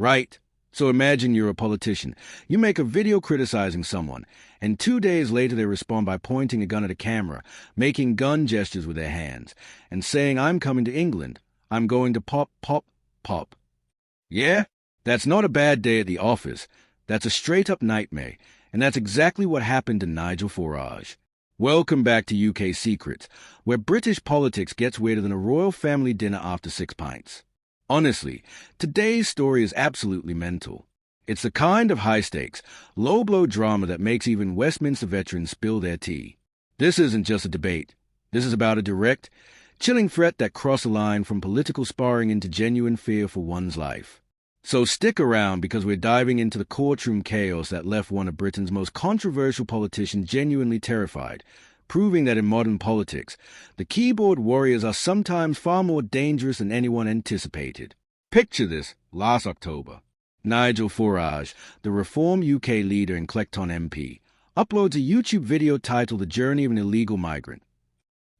Right. So imagine you're a politician. You make a video criticizing someone, and 2 days later they respond by pointing a gun at a camera, making gun gestures with their hands, and saying, "I'm coming to England. I'm going to pop, pop, pop." Yeah? That's not a bad day at the office. That's a straight-up nightmare, and that's exactly what happened to Nigel Farage. Welcome back to UK Secrets, where British politics gets weirder than a royal family dinner after 6 pints. Honestly, today's story is absolutely mental. It's the kind of high-stakes, low-blow drama that makes even Westminster veterans spill their tea. This isn't just a debate. This is about a direct, chilling threat that crosses a line from political sparring into genuine fear for one's life. So stick around, because we're diving into the courtroom chaos that left one of Britain's most controversial politicians genuinely terrified, proving that in modern politics, the keyboard warriors are sometimes far more dangerous than anyone anticipated. Picture this: last October, Nigel Farage, the Reform UK leader and Clecton MP, uploads a YouTube video titled "The Journey of an Illegal Migrant."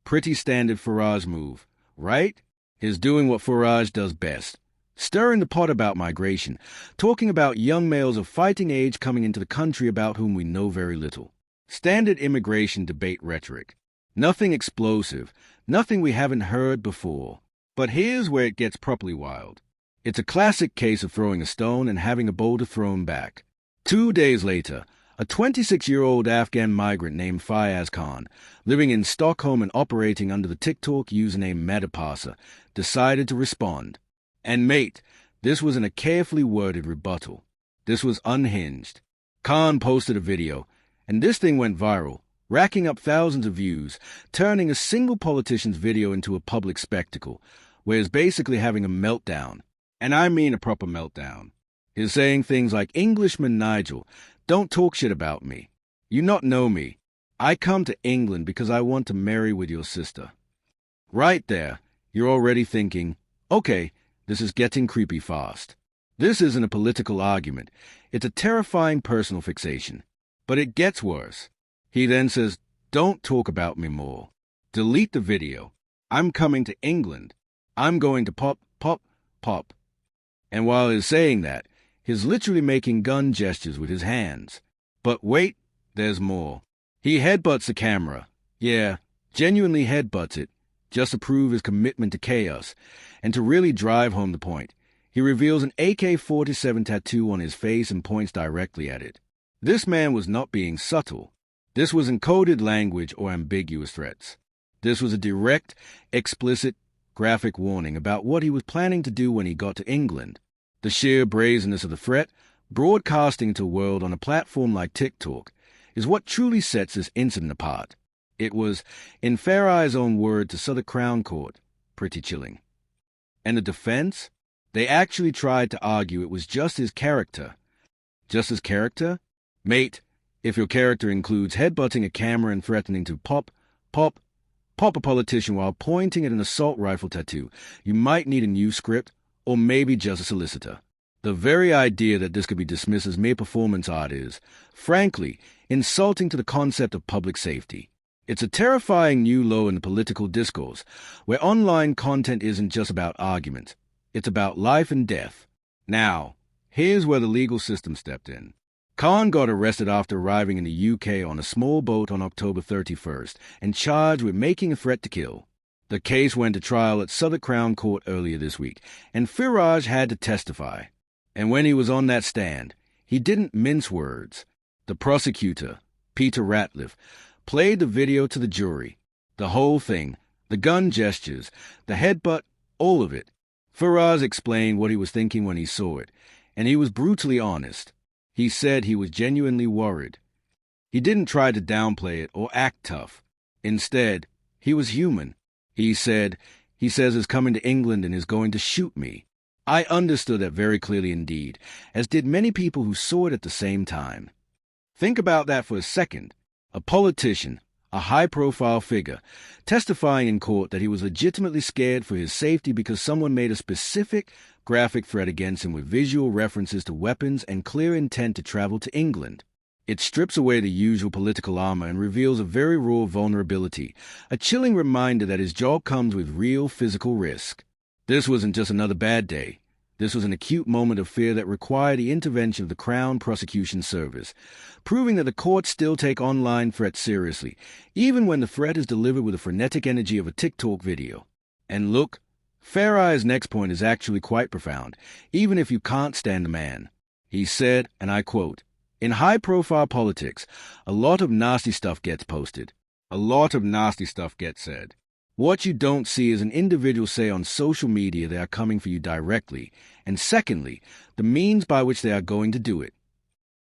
Pretty standard Farage move, right? He's doing what Farage does best: stirring the pot about migration, talking about young males of fighting age coming into the country about whom we know very little. Standard immigration debate rhetoric. Nothing explosive, nothing we haven't heard before. But here's where it gets properly wild. It's a classic case of throwing a stone and having a boulder thrown back. 2 days later, a 26-year-old Afghan migrant named Farage Khan, living in Stockholm and operating under the TikTok username Madapasa, decided to respond. And mate, this wasn't a carefully worded rebuttal. This was unhinged. Khan posted a video, and this thing went viral, racking up thousands of views, turning a single politician's video into a public spectacle, where he's basically having a meltdown. And I mean a proper meltdown. He's saying things like, "Englishman Nigel, don't talk shit about me. You not know me. I come to England because I want to marry with your sister." Right there, you're already thinking, okay, this is getting creepy fast. This isn't a political argument. It's a terrifying personal fixation. But it gets worse. He then says, "Don't talk about me more. Delete the video. I'm coming to England. I'm going to pop, pop, pop." And while he's saying that, he's literally making gun gestures with his hands. But wait, there's more. He headbutts the camera. Yeah, genuinely headbutts it, just to prove his commitment to chaos, and to really drive home the point. He reveals an AK-47 tattoo on his face and points directly at it. This man was not being subtle. This was encoded language or ambiguous threats. This was a direct, explicit, graphic warning about what he was planning to do when he got to England. The sheer brazenness of the threat, broadcasting to the world on a platform like TikTok, is what truly sets this incident apart. It was, in Farage's own word to Southwark Crown Court, pretty chilling. And the defense? They actually tried to argue it was just his character. Just his character? Mate, if your character includes headbutting a camera and threatening to pop a politician while pointing at an assault rifle tattoo, you might need a new script, or maybe just a solicitor. The very idea that this could be dismissed as mere performance art is, frankly, insulting to the concept of public safety. It's a terrifying new low in the political discourse, where online content isn't just about arguments. It's about life and death. Now, here's where the legal system stepped in. Khan got arrested after arriving in the UK on a small boat on October 31st and charged with making a threat to kill. The case went to trial at Southwark Crown Court earlier this week, and Farage had to testify. And when he was on that stand, he didn't mince words. The prosecutor, Peter Ratliff, played the video to the jury. The whole thing, the gun gestures, the headbutt, all of it. Farage explained what he was thinking when he saw it, and he was brutally honest. He said he was genuinely worried. He didn't try to downplay it or act tough. Instead, he was human. He says he's coming to England and is going to shoot me. I understood that very clearly indeed, as did many people who saw it at the same time. Think about that for a second. A politician, a high-profile figure, testifying in court that he was legitimately scared for his safety because someone made a specific, graphic threat against him with visual references to weapons and clear intent to travel to England. It strips away the usual political armor and reveals a very raw vulnerability, a chilling reminder that his job comes with real physical risk. This wasn't just another bad day. This was an acute moment of fear that required the intervention of the Crown Prosecution Service, proving that the courts still take online threats seriously, even when the threat is delivered with the frenetic energy of a TikTok video. And look, Farage's next point is actually quite profound, even if you can't stand the man. He said, and I quote, "In high-profile politics, a lot of nasty stuff gets posted. A lot of nasty stuff gets said. What you don't see is an individual say on social media they are coming for you directly, and secondly, the means by which they are going to do it.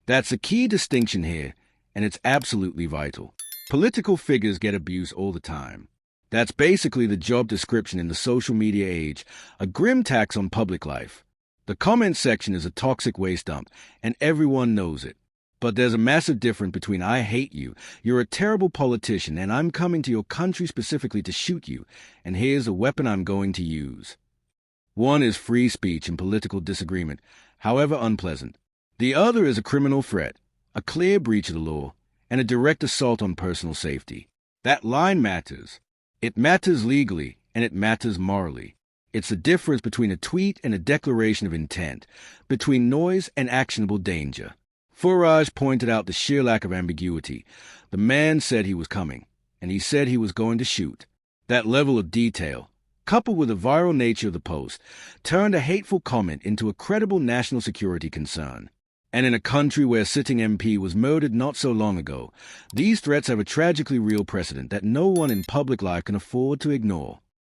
That's a key distinction here, and it's absolutely vital. Political figures get abuse all the time. That's basically the job description in the social media age, a grim tax on public life. The comment section is a toxic waste dump, and everyone knows it. But there's a massive difference between I hate you, you're a terrible politician, and I'm coming to your country specifically to shoot you, and here's a weapon I'm going to use. One is free speech and political disagreement, however unpleasant. The other is a criminal threat, a clear breach of the law, and a direct assault on personal safety. That line matters. It matters legally, and it matters morally. It's the difference between a tweet and a declaration of intent, between noise and actionable danger. Farage pointed out the sheer lack of ambiguity. The man said he was coming, and he said he was going to shoot. That level of detail, coupled with the viral nature of the post, turned a hateful comment into a credible national security concern. And in a country where a sitting MP was murdered not so long ago, these threats have a tragically real precedent that no one in public life can afford to ignore.